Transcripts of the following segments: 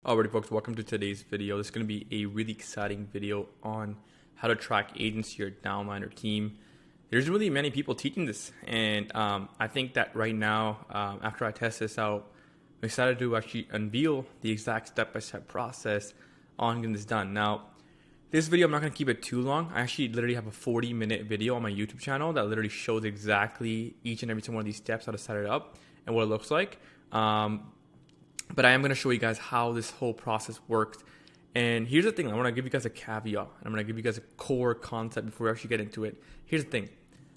Alrighty folks, welcome to today's video. This is going to be a really exciting video on how to track agents to your downline or team. There's really many people teaching this, and I think that right now, after I test this out, I'm excited to actually unveil the exact step-by-step process on getting this done. Now, this video, I'm not going to keep it too long. I actually literally have a 40-minute video on my YouTube channel that literally shows exactly each and every single one of these steps, how to set it up, and what it looks like. But I am going to show you guys how this whole process works. And here's the thing. I want to give you guys a caveat. I'm going to give you guys a core concept before we actually get into it. Here's the thing.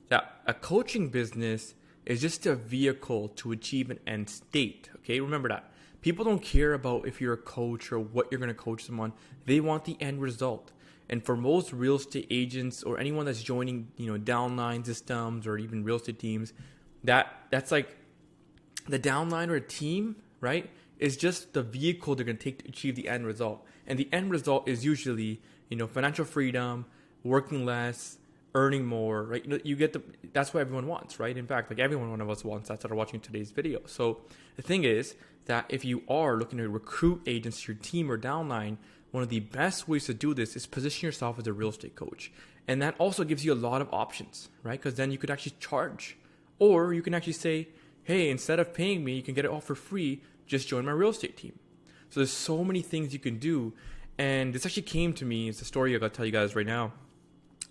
That a coaching business is just a vehicle to achieve an end state. Okay? Remember that. People don't care about if you're a coach or what you're going to coach them on. They want the end result. And for most real estate agents or anyone that's joining, downline systems or even real estate teams, that's like the downline or a team, right? Is just the vehicle they're going to take to achieve the end result. And the end result is usually, financial freedom, working less, earning more, right? That's what everyone wants, right? In fact, like one of us wants that started watching today's video. So the thing is that if you are looking to recruit agents to your team or downline, one of the best ways to do this is position yourself as a real estate coach. And that also gives you a lot of options, right? Because then you could actually charge, or you can actually say, hey, instead of paying me, you can get it all for free. Just join my real estate team. So there's so many things you can do. And this actually came to me. It's a story I got to tell you guys right now.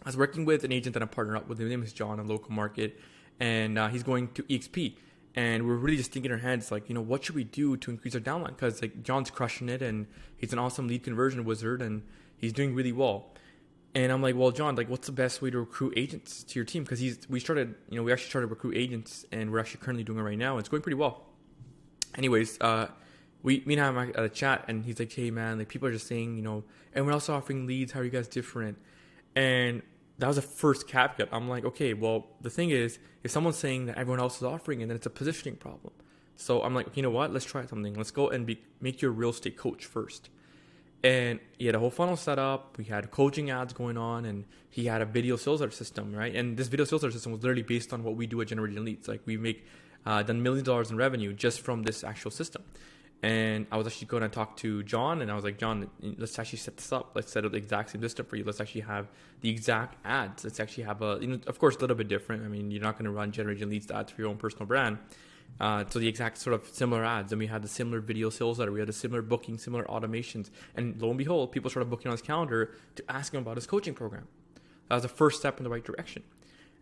I was working with an agent that I partnered up with. His name is John, in a local market. And he's going to EXP. And we're really just thinking in our heads, like, what should we do to increase our downline? Because like John's crushing it and he's an awesome lead conversion wizard and he's doing really well. And I'm like, well, John, like, what's the best way to recruit agents to your team? Because we actually started to recruit agents and we're actually currently doing it right now. And it's going pretty well. Anyways, me and him had a chat, and he's like, hey, man, like, people are just saying, everyone else offering leads. How are you guys different? And that was the first caveat. I'm like, okay, well, the thing is, if someone's saying that everyone else is offering it, then it's a positioning problem. So I'm like, you know what? Let's try something. Let's go and make you a real estate coach first. And he had a whole funnel set up. We had coaching ads going on, and he had a video sales letter system, right? And this video sales letter system was literally based on what we do at generating leads. Like, we make done millions of dollars in revenue just from this actual system. And I was actually going to talk to John, and I was like, John, let's actually set this up. Let's set up the exact same system for you. Let's actually have the exact ads. Let's actually have of course, a little bit different. I mean, you're not going to run generating leads ads for your own personal brand. So the exact sort of similar ads. And we had the similar video sales letter. We had a similar booking, similar automations. And lo and behold, people started booking on his calendar to ask him about his coaching program. That was the first step in the right direction.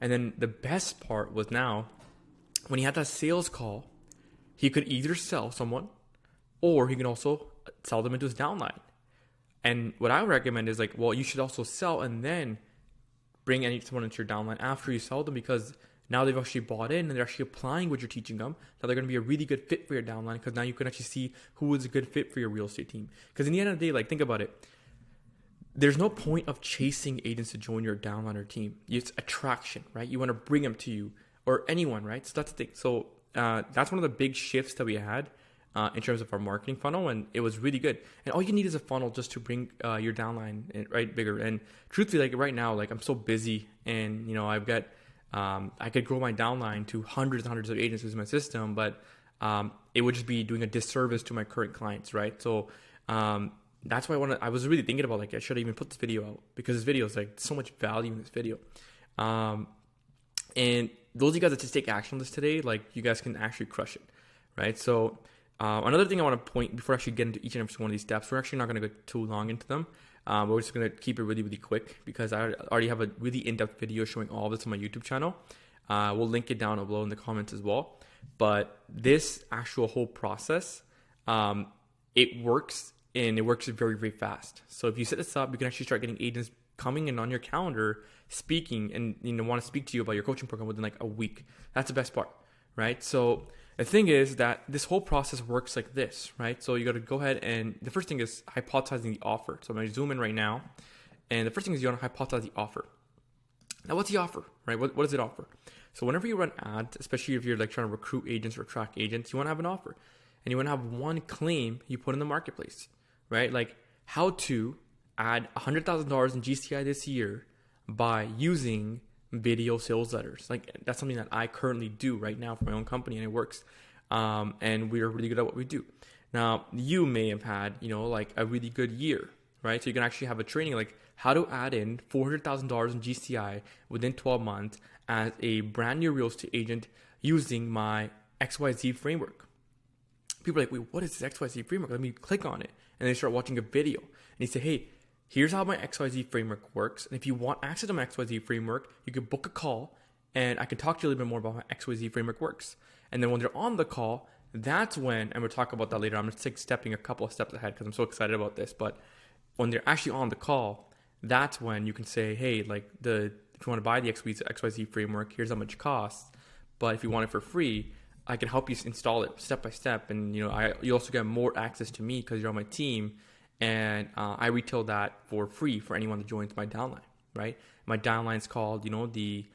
And then the best part was now, when he had that sales call, he could either sell someone or he can also sell them into his downline. And what I recommend is like, well, you should also sell and then bring someone into your downline after you sell them, because now they've actually bought in and they're actually applying what you're teaching them. Now they're going to be a really good fit for your downline, because now you can actually see who is a good fit for your real estate team. Because in the end of the day, like, think about it. There's no point of chasing agents to join your downline or team. It's attraction, right? You want to bring them to you, or anyone, right? So that's the thing. So that's one of the big shifts that we had in terms of our marketing funnel, and it was really good. And all you need is a funnel just to bring your downline right bigger. And truthfully, like right now, like I'm so busy, and I've got I could grow my downline to hundreds and hundreds of agents using my system, but it would just be doing a disservice to my current clients, right? So that's why I was really thinking about, like, I should even put this video out, because this video is like so much value in this video. And those of you guys that just take action on this today, like, you guys can actually crush it, right? So another thing I want to point before I actually get into each and every one of these steps, we're actually not going to go too long into them. We're just going to keep it really, really quick, because I already have a really in-depth video showing all of this on my YouTube channel. We'll link it down below in the comments as well. But this actual whole process, it works, and it works very, very fast. So if you set this up, you can actually start getting agents coming in on your calendar, speaking, and want to speak to you about your coaching program within like a week. That's the best part, right? So the thing is that this whole process works like this, right? So you got to go ahead, and the first thing is hypothesizing the offer. So I'm going to zoom in right now, and the first thing is you want to hypothesize the offer. Now, what's the offer, right? What does it offer? So whenever you run ads, especially if you're like trying to recruit agents or attract agents, you want to have an offer, and you want to have one claim you put in the marketplace, right? Like, how to add $100,000 in GCI this year by using video sales letters. Like, that's something that I currently do right now for my own company, and it works. And we are really good at what we do. Now, you may have had, like a really good year, right? So you can actually have a training like how to add in $400,000 in GCI within 12 months as a brand new real estate agent using my XYZ framework. People are like, wait, what is this XYZ framework? Let me click on it. And they start watching a video. And they say, hey, here's how my XYZ framework works. And if you want access to my XYZ framework, you can book a call and I can talk to you a little bit more about how XYZ framework works. And then when they're on the call, that's when, and we'll talk about that later. I'm just stepping a couple of steps ahead because I'm so excited about this. But when they're actually on the call, that's when you can say, hey, like if you want to buy the XYZ framework, here's how much it costs. But if you want it for free, I can help you install it step by step. And, you also get more access to me because you're on my team. And I retail that for free for anyone that joins my downline, right? My downline is called, the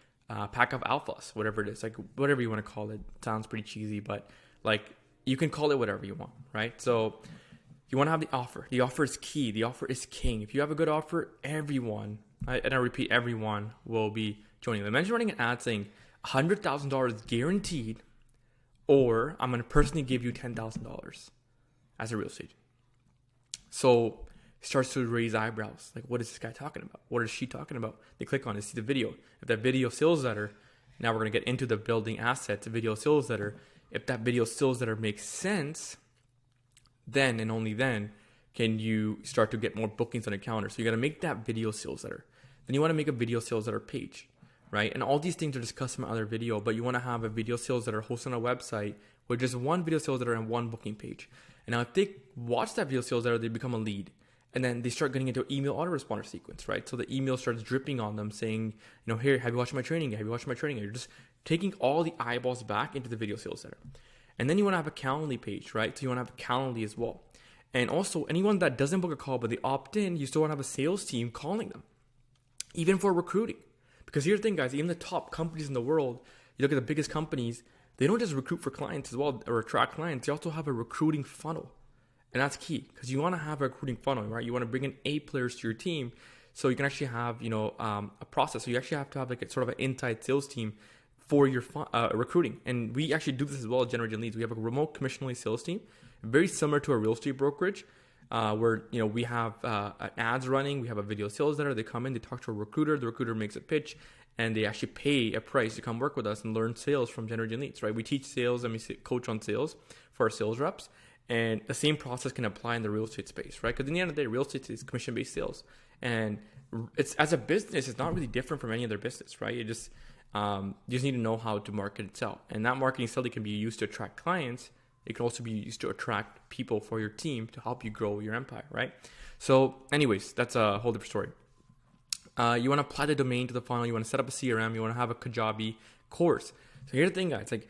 pack of alphas, whatever it is, like whatever you want to call it. Sounds pretty cheesy, but like you can call it whatever you want, right? So you want to have the offer. The offer is key. The offer is king. If you have a good offer, everyone, and I repeat, everyone will be joining. Imagine running an ad saying $100,000 guaranteed, or I'm going to personally give you $10,000 as a real estate agent. So it starts to raise eyebrows. Like, what is this guy talking about? What is she talking about? They click on it, see the video. If that video sales letter, now we're going to get into the building assets, the video sales letter. If that video sales letter makes sense, then and only then can you start to get more bookings on your calendar. So you got to make that video sales letter. Then you want to make a video sales letter page, right? And all these things are discussed in my other video, but you want to have a video sales letter hosted on a website with just one video sales letter and one booking page. And now if they watch that video sales letter, they become a lead. And then they start getting into an email autoresponder sequence, right? So the email starts dripping on them saying, here, have you watched my training? Have you watched my training? You're just taking all the eyeballs back into the video sales letter. And then you want to have a Calendly page, right? So you want to have a Calendly as well. And also anyone that doesn't book a call, but they opt in, you still want to have a sales team calling them, even for recruiting. Because here's the thing, guys, even the top companies in the world, you look at the biggest companies, they don't just recruit for clients as well or attract clients. They also have a recruiting funnel. And that's key because you want to have a recruiting funnel, right? You want to bring in A players to your team so you can actually have, a process. So you actually have to have like a sort of an inside sales team for your recruiting. And we actually do this as well at Generating Leads. We have a remote commission-only sales team, very similar to a real estate brokerage, where, we have ads running. We have a video sales letter. They come in, they talk to a recruiter. The recruiter makes a pitch, and they actually pay a price to come work with us and learn sales from Generating Leads, right? We teach sales and we coach on sales for our sales reps. And the same process can apply in the real estate space, right? Because in the end of the day, real estate is commission-based sales. And it's as a business, it's not really different from any other business, right? You just need to know how to market itself. And that marketing study can be used to attract clients. It can also be used to attract people for your team to help you grow your empire, right? So anyways, that's a whole different story. You want to apply the domain to the funnel. You want to set up a CRM. You want to have a Kajabi course. So here's the thing, guys. Like,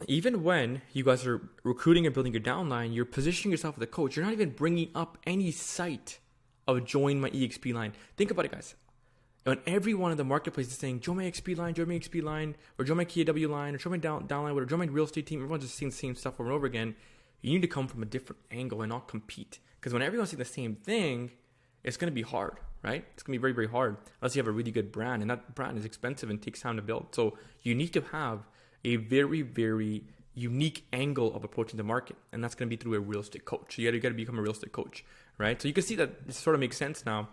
even when you guys are recruiting and building your downline, you're positioning yourself as a coach. You're not even bringing up any site of join my EXP line. Think about it, guys. On every one of the marketplaces saying, join my XP line, join my XP line, or join my KW line, or join my downline, or join my real estate team. Everyone's just seeing the same stuff over and over again. You need to come from a different angle and not compete. Because when everyone's seeing the same thing, it's going to be hard, right? It's going to be very, very hard unless you have a really good brand. And that brand is expensive and takes time to build. So you need to have a very, very unique angle of approaching the market. And that's going to be through a real estate coach. So you got to become a real estate coach, right? So you can see that this sort of makes sense now.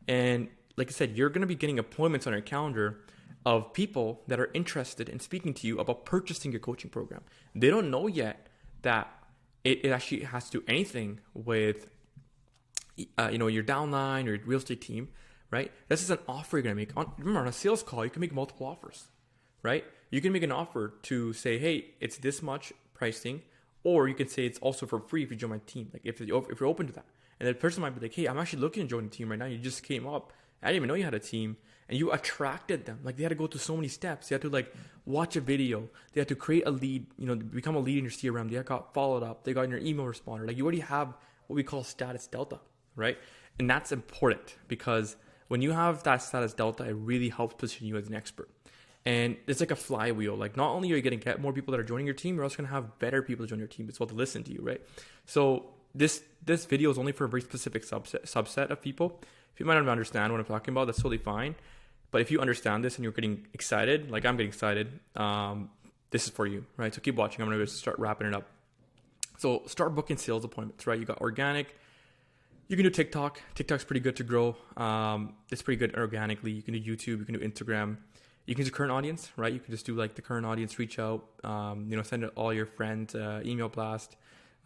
And like I said, you're going to be getting appointments on your calendar of people that are interested in speaking to you about purchasing your coaching program. They don't know yet that it actually has to do anything with, your downline or your real estate team, right? This is an offer you're going to make. Remember, on a sales call, you can make multiple offers, right? You can make an offer to say, hey, it's this much pricing, or you can say it's also for free if you join my team. Like if you're open to that. And the person might be like, hey, I'm actually looking to join the team right now. You just came up. I didn't even know you had a team, and you attracted them. Like they had to go through so many steps. They had to watch a video. They had to create a lead, become a lead in your CRM. They got followed up. They got in your email responder. Like you already have what we call status delta, right? And that's important because when you have that status delta, it really helps position you as an expert. And it's like a flywheel. Like not only are you going to get more people that are joining your team, you're also going to have better people to join your team as well to listen to you, right? So this video is only for a very specific subset of people. If you might not understand what I'm talking about, that's totally fine. But if you understand this and you're getting excited, like I'm getting excited, this is for you, right? So keep watching. I'm going to start wrapping it up. So start booking sales appointments, right? You got organic. You can do TikTok. TikTok's pretty good to grow. It's pretty good organically. You can do YouTube. You can do Instagram. You can do current audience, right? You can just do like the current audience, reach out, send it all your friends, email blast.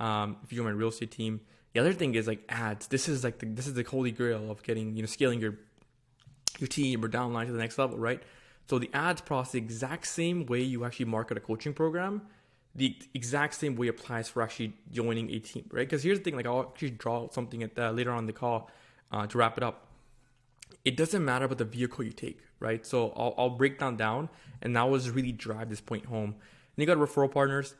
If you join my real estate team. The other thing is like ads. This is the holy grail of getting, scaling your team or downline to the next level, right? So the ads process, the exact same way you actually market a coaching program, the exact same way applies for actually joining a team, right? Because here's the thing, like I'll actually draw out something at later on in the call to wrap it up. It doesn't matter about the vehicle you take, right? So I'll break down, and that was really drive this point home. And you got referral partners.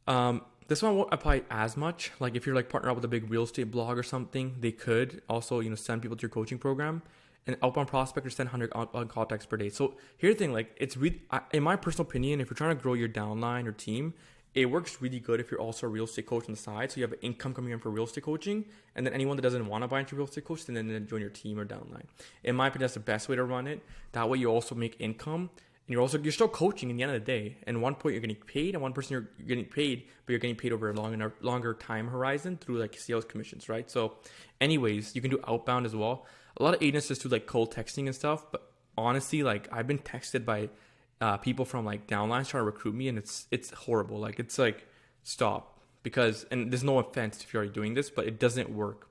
This one won't apply as much. Like if you're like partner up with a big real estate blog or something, they could also, send people to your coaching program. And outbound prospectors send 100 outbound contacts per day. So here's the thing, like it's really, in my personal opinion, if you're trying to grow your downline or team, it works really good if you're also a real estate coach on the side. So you have an income coming in for real estate coaching. And then anyone that doesn't want to buy into real estate coach, then join your team or downline. In my opinion, that's the best way to run it. That way you also make income. And you're still coaching in the end of the day. And one point you're getting paid, and one person you're getting paid, but you're getting paid over a longer time horizon through like sales commissions, right? So anyways, you can do outbound as well. A lot of agents just do like cold texting and stuff, but honestly, like I've been texted by people from like downlines trying to recruit me, and it's horrible. Like it's like stop, because, and there's no offense if you're already doing this, but it doesn't work.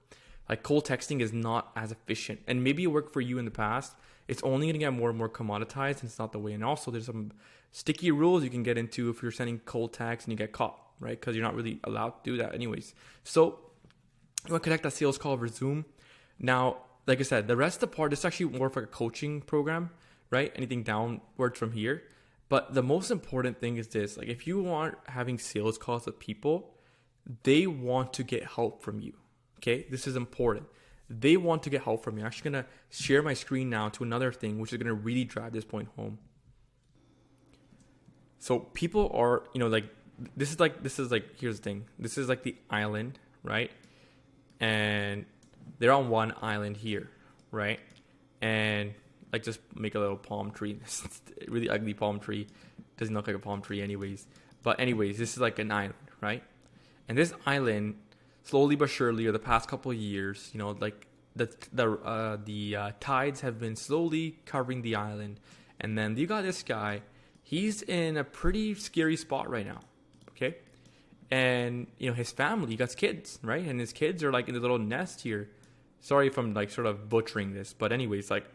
Like cold texting is not as efficient, and maybe it worked for you in the past. It's only going to get more and more commoditized, and it's not the way. And also there's some sticky rules you can get into if you're sending cold text and you get caught, right? Because you're not really allowed to do that anyways. So you want to connect that sales call over Zoom. Now, like I said, the rest of the part, it's actually more of like a coaching program, right? Anything downwards from here. But the most important thing is this, like if you want having sales calls with people, they want to get help from you. Okay, this is important. They want to get help from you. I'm actually going to share my screen now to another thing, which is going to really drive this point home. So people are, this is like, here's the thing. This is like the island, right? And they're on one island here, right? And like just make a little palm tree. Really ugly palm tree. Doesn't look like a palm tree anyways. But anyways, this is like an island, right? And this island, slowly but surely, over the past couple of years, like the tides have been slowly covering the island, and then you got this guy. He's in a pretty scary spot right now, okay? And his family, he got kids, right? And his kids are like in a little nest here. Sorry if I'm like sort of butchering this, but anyways, like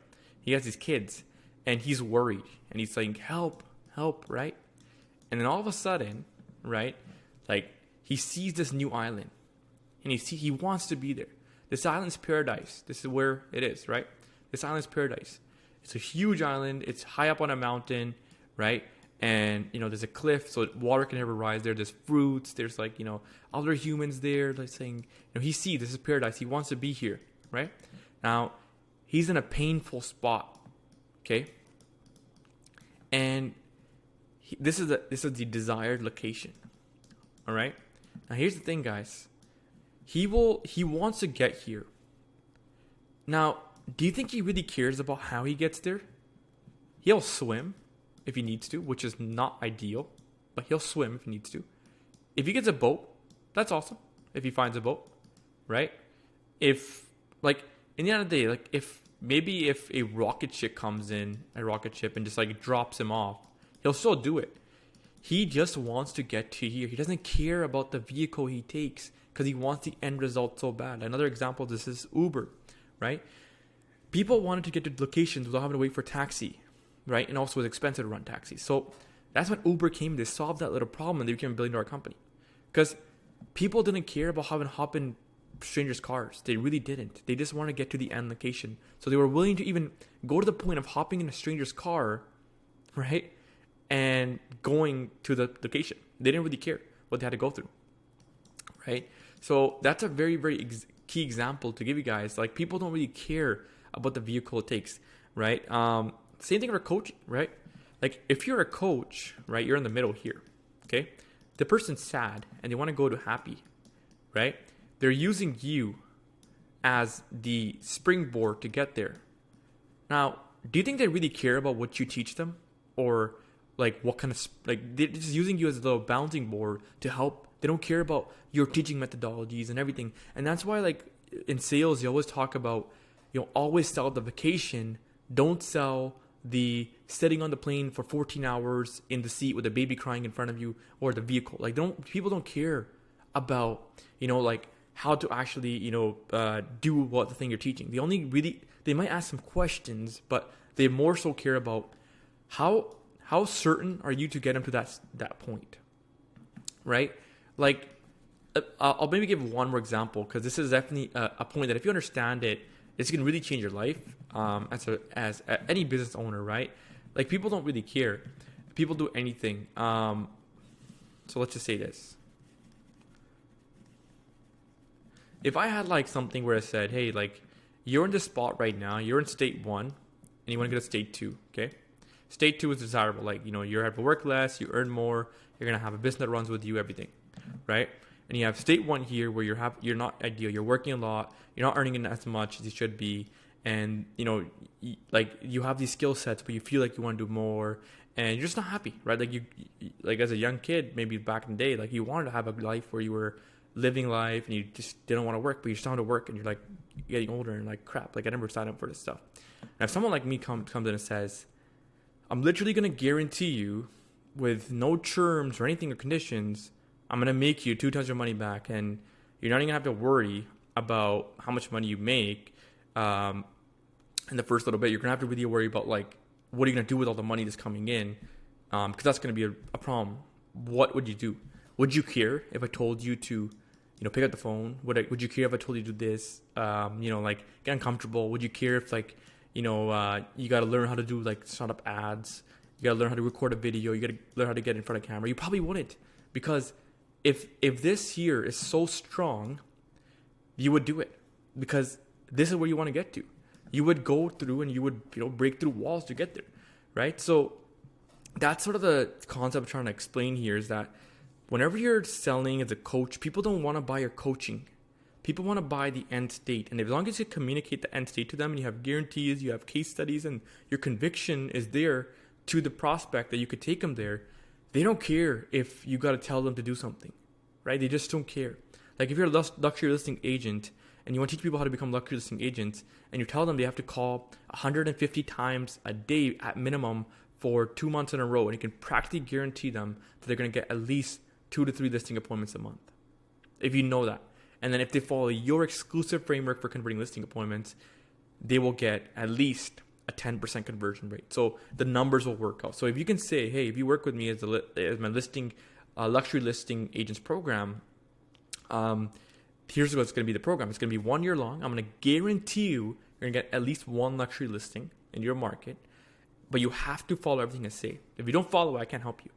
he has his kids, and he's worried, and he's saying, "Help, help!" Right? And then all of a sudden, right, like he sees this new island. And he wants to be there. This island's paradise. This is where it is, right? This island's paradise. It's a huge island. It's high up on a mountain, right? And, there's a cliff, so water can never rise there. There's fruits. There's like, other humans there. Like saying, he sees this is paradise. He wants to be here, right? Now, he's in a painful spot, okay? And this is the desired location, all right? Now, here's the thing, guys. He wants to get here. Now, do you think he really cares about how he gets there? He'll swim if he needs to, which is not ideal, but he'll swim if he needs to. If he gets a boat, that's awesome. If he finds a boat, right? If, like, in the end of the day, like, if a rocket ship comes in, and just, like, drops him off, he'll still do it. He just wants to get to here. He doesn't care about the vehicle he takes, because he wants the end result so bad. Another example of this is Uber, right? People wanted to get to locations without having to wait for taxi, right? And also it was expensive to run taxis. So that's when Uber came. They solved that little problem, and they became a $1 billion company. Because people didn't care about having to hop in strangers' cars. They really didn't. They just wanted to get to the end location. So they were willing to even go to the point of hopping in a stranger's car, right? And going to the location. They didn't really care what they had to go through, right? So that's a very, very key example to give you guys. Like, people don't really care about the vehicle it takes, right? Same thing for coaching, right? Like, if you're a coach, right, you're in the middle here, okay? The person's sad and they want to go to happy, right? They're using you as the springboard to get there. Now, do you think they really care about what you teach them? Or like what kind of, like, they're just using you as a little bouncing board to help They don't care about your teaching methodologies and everything. And that's why, like, in sales, you always talk about, always sell the vacation. Don't sell the sitting on the plane for 14 hours in the seat with a baby crying in front of you, or the vehicle. Like, people don't care about, like, how to actually, do what the thing you're teaching. They might ask some questions, but they more so care about how certain are you to get them to that point, right? Like, I'll maybe give one more example, because this is definitely a point that if you understand it, it's going to really change your life as any business owner, right? Like, people don't really care. People do anything. So let's just say this. If I had like something where I said, hey, like, you're in this spot right now, you're in state 1, and you want to go to state 2, okay? State 2 is desirable. Like, you have to work less, you earn more, you're going to have a business that runs with you, everything, right? And you have state 1 here where you're not ideal, you're working a lot, you're not earning as much as you should be, and, like, you have these skill sets, but you feel like you want to do more, and you're just not happy, right? Like, like, as a young kid, maybe back in the day, like, you wanted to have a life where you were living life and you just didn't want to work, but you're starting to work and you're like getting older and like, crap, like, I never signed up for this stuff. And if someone like me comes in and says, I'm literally going to guarantee you with no terms or anything or conditions, I'm going to make you 2 times your money back, and you're not even going to have to worry about how much money you make in the first little bit. You're going to have to really worry about, like, what are you going to do with all the money that's coming in? Because that's going to be a problem. What would you do? Would you care if I told you to, pick up the phone? Would you care if I told you to do this? Like, get uncomfortable? Would you care if, like, you got to learn how to do, like, startup ads? You got to learn how to record a video. You got to learn how to get in front of camera. You probably wouldn't, because if this here is so strong, you would do it, because this is where you want to get to. You would go through and you would, break through walls to get there, right? So that's sort of the concept I'm trying to explain here, is that whenever you're selling as a coach, people don't want to buy your coaching. People want to buy the end state. And as long as you communicate the end state to them and you have guarantees, you have case studies, and your conviction is there to the prospect that you could take them there, they don't care if you got to tell them to do something, right? They just don't care. Like, if you're a luxury listing agent and you want to teach people how to become luxury listing agents, and you tell them they have to call 150 times a day at minimum for 2 months in a row, and you can practically guarantee them that they're going to get at least 2 to 3 listing appointments a month, if you know that. And then if they follow your exclusive framework for converting listing appointments, they will get at least a 10% conversion rate. So the numbers will work out. So if you can say, hey, if you work with me as my luxury listing agents program, here's what's going to be the program. It's going to be 1 year long. I'm going to guarantee you're going to get at least 1 luxury listing in your market, but you have to follow everything I say. If you don't follow it, I can't help you.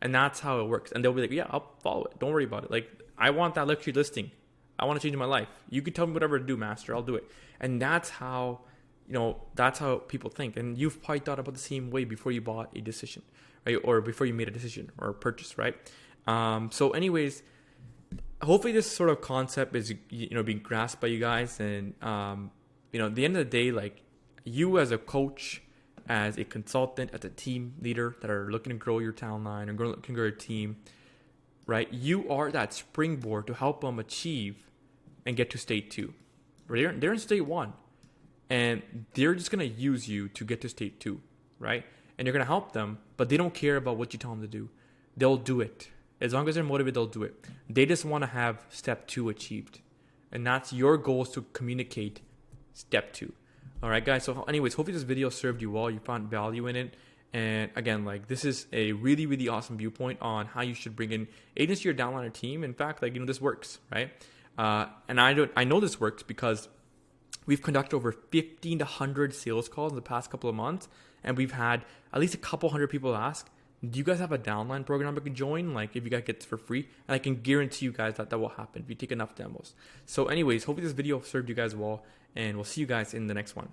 And that's how it works. And they'll be like, yeah, I'll follow it. Don't worry about it. Like, I want that luxury listing. I want to change my life. You can tell me whatever to do, master. I'll do it. And that's how, that's how people think. And you've probably thought about the same way before you bought a decision, right? Or before you made a decision or a purchase, right? So anyways, hopefully this sort of concept is, being grasped by you guys. And, at the end of the day, like, you as a coach, as a consultant, as a team leader that are looking to grow your downline or looking to grow your team, right? You are that springboard to help them achieve and get to state 2. They're in state 1, and they're just going to use you to get to state 2, right? And you're going to help them, but they don't care about what you tell them to do. They'll do it. As long as they're motivated, they'll do it. They just want to have step 2 achieved. And that's your goal, is to communicate step 2. All right, guys. So anyways, hopefully this video served you well. You found value in it. And again, like, this is a really, really awesome viewpoint on how you should bring in agents to your downliner team. In fact, like, this works, right? And I know this works because we've conducted over 15 to 100 sales calls in the past couple of months. And we've had at least a couple hundred people ask, do you guys have a downline program I can join? Like, if you guys get this for free, and I can guarantee you guys that will happen if you take enough demos. So anyways, hopefully this video served you guys well, and we'll see you guys in the next one.